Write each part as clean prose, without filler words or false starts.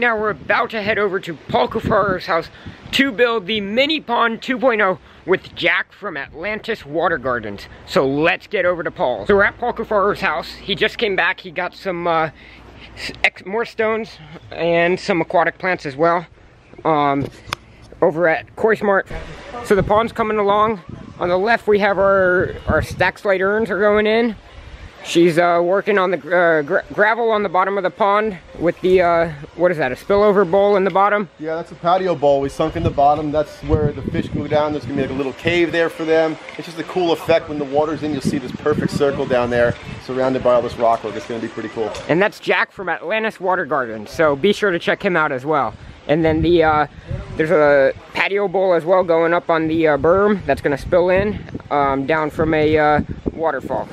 now we're about to head over to Paul Cuffaro's house to build the mini pond 2.0 with Jack from Atlantis Water Gardens. So let's get over to Paul's. So we're at Paul Cuffaro's house. He just came back. He got some more stones and some aquatic plants as well over at Koi Smart. So the pond's coming along. On the left we have our stack slide urns are going in. She's working on the gravel on the bottom of the pond with the, what is that, a spillover bowl in the bottom? Yeah, that's a patio bowl we sunk in the bottom. That's where the fish can go down. There's going to be like a little cave there for them. It's just a cool effect. When the water's in, you'll see this perfect circle down there surrounded by all this rockwork. It's going to be pretty cool. And that's Jack from Atlantis Water Gardens, so be sure to check him out as well. And then the there's a patio bowl as well going up on the berm that's going to spill in down from a waterfall.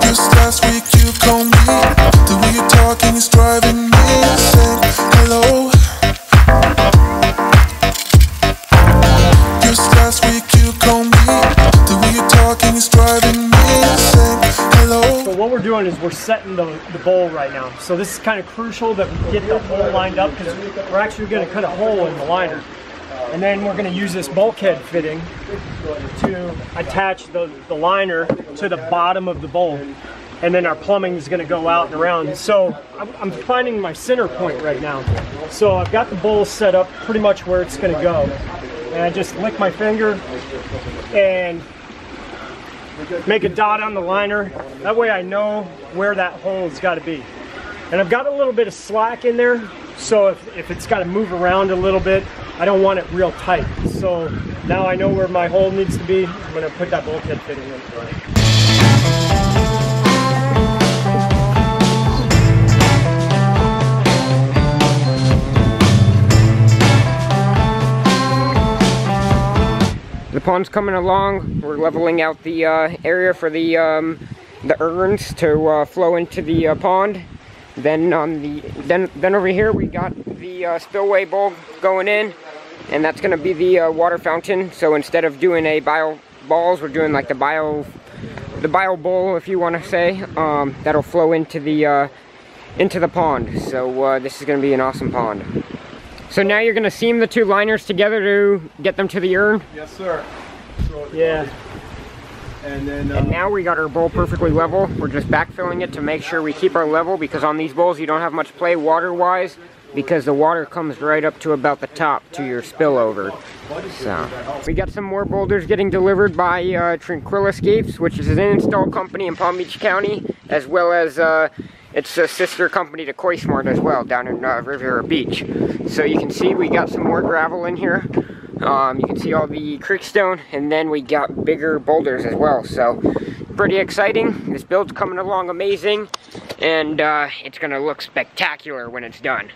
Just last week you called me, the way you're talking is driving me insane. Hello. Just last week you called me, the way you're talking is driving me insane. Hello. So what we're doing is we're setting the bowl right now. So this is kind of crucial that we get the hole lined up because we're actually going to cut a hole in the liner. And then we're going to use this bulkhead fitting to attach the liner to the bottom of the bowl. And then our plumbing is going to go out and around. So I'm finding my center point right now. So I've got the bowl set up pretty much where it's going to go. And I just lick my finger and make a dot on the liner. That way I know where that hole's got to be. And I've got a little bit of slack in there, so if it's got to move around a little bit, I don't want it real tight. So now I know where my hole needs to be. I'm going to put that bulkhead fitting in. The pond's coming along. We're leveling out the area for the urns to flow into the pond. Then on the then over here we got the spillway bowl going in, and that's going to be the water fountain. So instead of doing a bio balls, we're doing like the bio bowl, if you want to say. That'll flow into the pond. So this is going to be an awesome pond. So now you're going to seam the two liners together to get them to the urn? Yes, sir. Yeah. And then and now we got our bowl perfectly level. We're just backfilling it to make sure we keep our level, because on these bowls you don't have much play water-wise, because the water comes right up to about the top to your spillover. So we got some more boulders getting delivered by Tranquil Escapes, which is an install company in Palm Beach County, as well as it's a sister company to Koi Smart as well, down in Riviera Beach. So you can see we got some more gravel in here. You can see all the creek stone, and then we got bigger boulders as well. So pretty exciting. This build's coming along amazing, and it's going to look spectacular when it's done.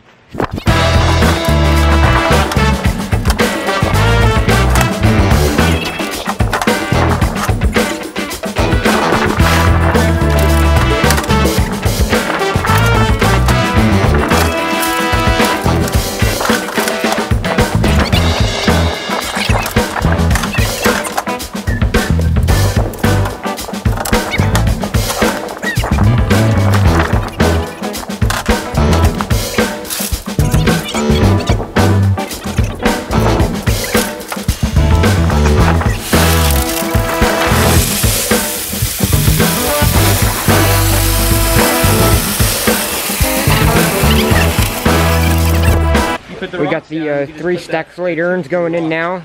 We got the 3 stack slate urns going in now.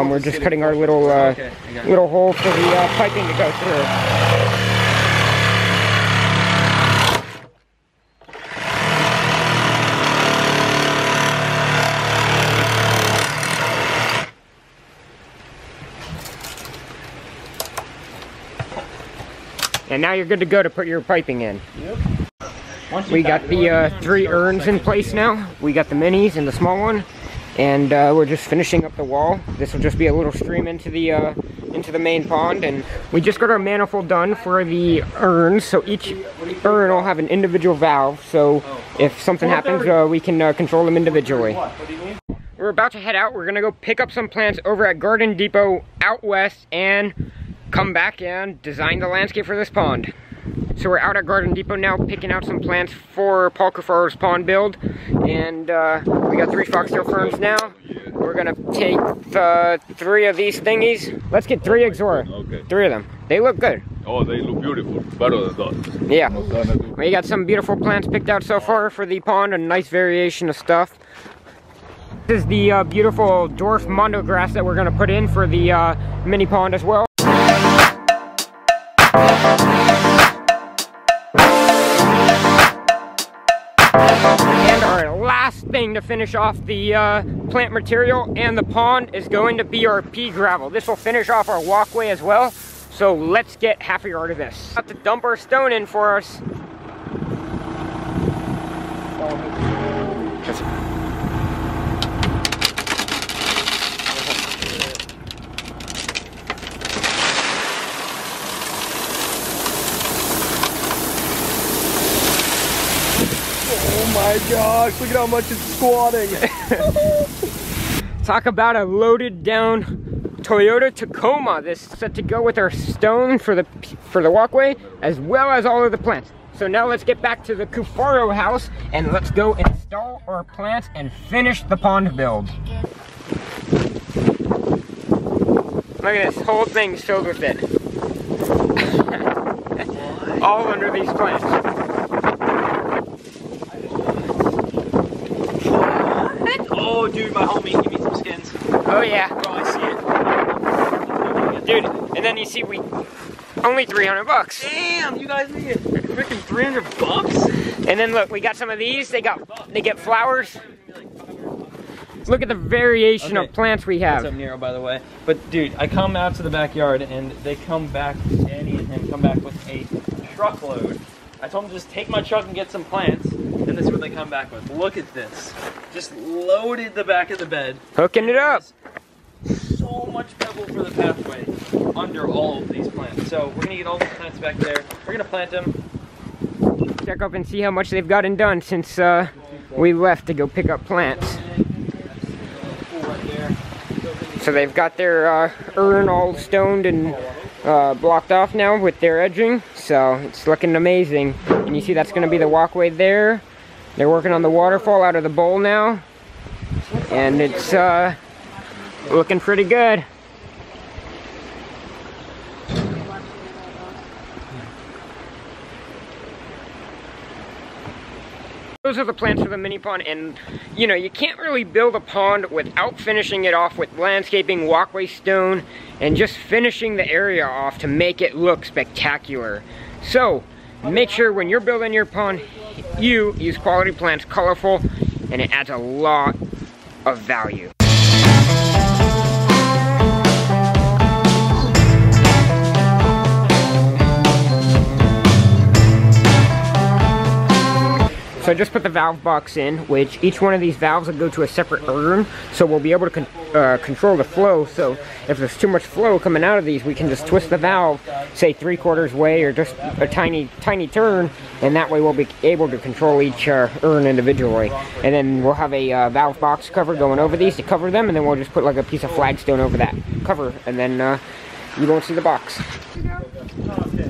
We're just cutting our little little hole for the piping to go through. And now you're good to go to put your piping in. Yep. We got the 3 urns in place now. We got the minis and the small one. and we're just finishing up the wall. This will just be a little stream into the main pond, and we just got our manifold done for the urns. So each urn will have an individual valve, so if something happens, we can control them individually. We're about to head out. We're gonna go pick up some plants over at Garden Depot out west and come back and design the landscape for this pond. So we're out at Garden Depot now picking out some plants for Paul Cuffaro's pond build, and we got 3 foxtail ferns now. We're gonna take 3 of these thingies. Let's get 3 Exora. Okay. 3 of them. They look good. Oh, they look beautiful. Better than that. Yeah. We got some beautiful plants picked out so far for the pond, a nice variation of stuff. This is the beautiful dwarf mondo grass that we're gonna put in for the mini pond as well. And our last thing to finish off the plant material and the pond is going to be our pea gravel. This will finish off our walkway as well. So let's get half a yard of this. About to dump our stone in for us. Oh my gosh, look at how much it's squatting. Talk about a loaded down Toyota Tacoma. This is set to go with our stone for the walkway, as well as all of the plants. So now let's get back to the Cuffaro house and let's go install our plants and finish the pond build. Look at this, whole thing's filled with it. All under these plants. Oh, dude, my homie, give me some skins. Oh yeah. Bro, I see it. Dude, and then you see only 300 bucks. Damn, you guys need it. Freaking 300 bucks? And then look, we got some of these. They get flowers. Look at the variation of plants we have. What's up, Nero, by the way? But dude, I come out to the backyard and they come back, Danny and him come back with a truckload. I told them to just take my truck and get some plants, and this is what they come back with. Look at this. Just loaded the back of the bed. Hooking it up. So much pebble for the pathway under all of these plants. So we're gonna get all the plants back there. We're gonna plant them. Check up and see how much they've gotten done since we left to go pick up plants. So they've got their urn all stoned and blocked off now with their edging, so it's looking amazing. And you see that's going to be the walkway there. They're working on the waterfall out of the bowl now, and it's looking pretty good. Those are the plants for the mini pond, and you know, you can't really build a pond without finishing it off with landscaping, walkway stone, and just finishing the area off to make it look spectacular. So make sure when you're building your pond, you use quality plants, colorful, and it adds a lot of value. So I just put the valve box in, which each one of these valves will go to a separate urn, so we'll be able to control the flow. So if there's too much flow coming out of these, we can just twist the valve, say 3/4 way or just a tiny turn, and that way we'll be able to control each urn individually. And then we'll have a valve box cover going over these to cover them, and then we'll just put like a piece of flagstone over that cover, and then you won't see the box. Okay.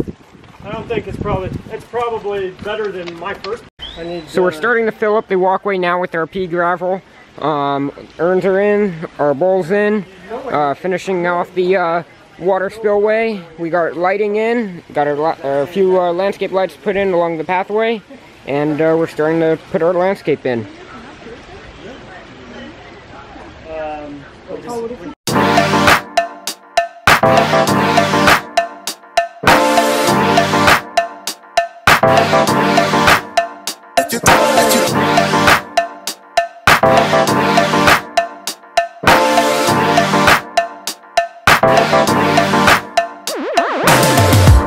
I don't think it's probably better than my first. So we're starting to fill up the walkway now with our pea gravel. Urns are in, our bowl's in, finishing off the water spillway. We got lighting in, got a few landscape lights put in along the pathway, and we're starting to put our landscape in.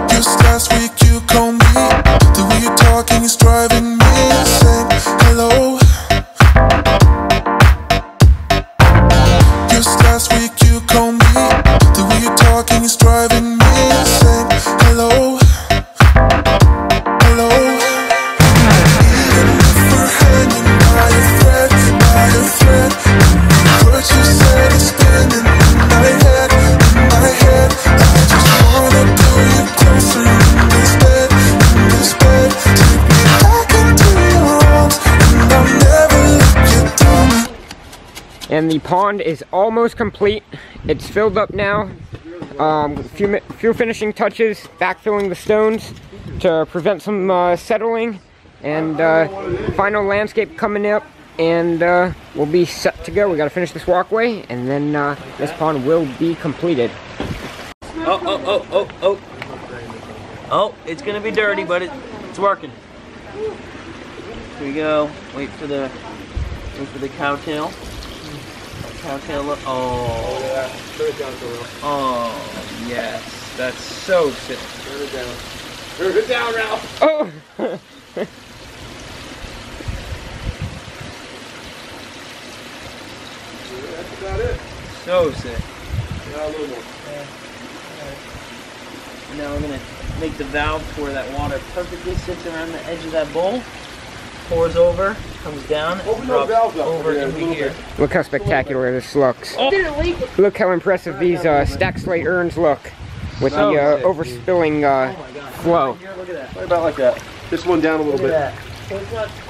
Just last week you called me. The way you're talking is driving me insane. Hello. And the pond is almost complete. It's filled up now. Few finishing touches, backfilling the stones to prevent some settling, and final landscape coming up, and we'll be set to go. We gotta finish this walkway, and then this pond will be completed. Oh, it's gonna be dirty, but it's working. Here we go. Wait for the cowtail. Cowtail look. Oh. Yeah. Turn it down a little. Oh, yes. That's so sick. Turn it down. Turn it down, Ralph. Oh. That's about it. So sick. Yeah, a little more. And now we're gonna make the valve where that water perfectly sits around the edge of that bowl. Pours over, comes down, and drops over into here. Look how spectacular this looks. Look how impressive these stack slate urns look with the overspilling flow. Here, look at that. Right about like that. This one down a little Look bit. at that. So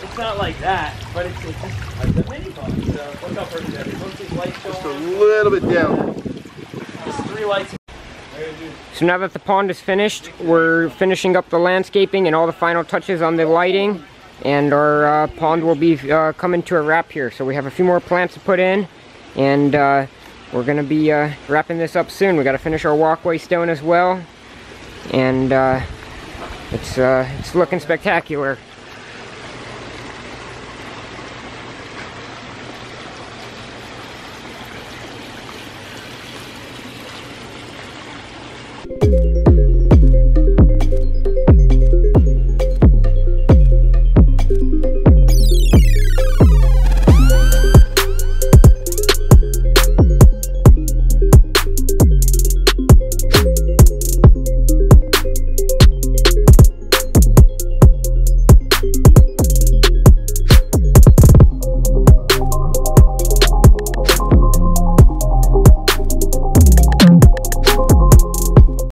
it's not like that, but it's just like a mini pond. So look how pretty that is. Look at these lights Just a going little bit down. on. Just 3 lights. So now that the pond is finished, we're finishing up the landscaping and all the final touches on the lighting. And our pond will be coming to a wrap here. So we have a few more plants to put in, and we're going to be wrapping this up soon. We got to finish our walkway stone as well, and it's looking spectacular.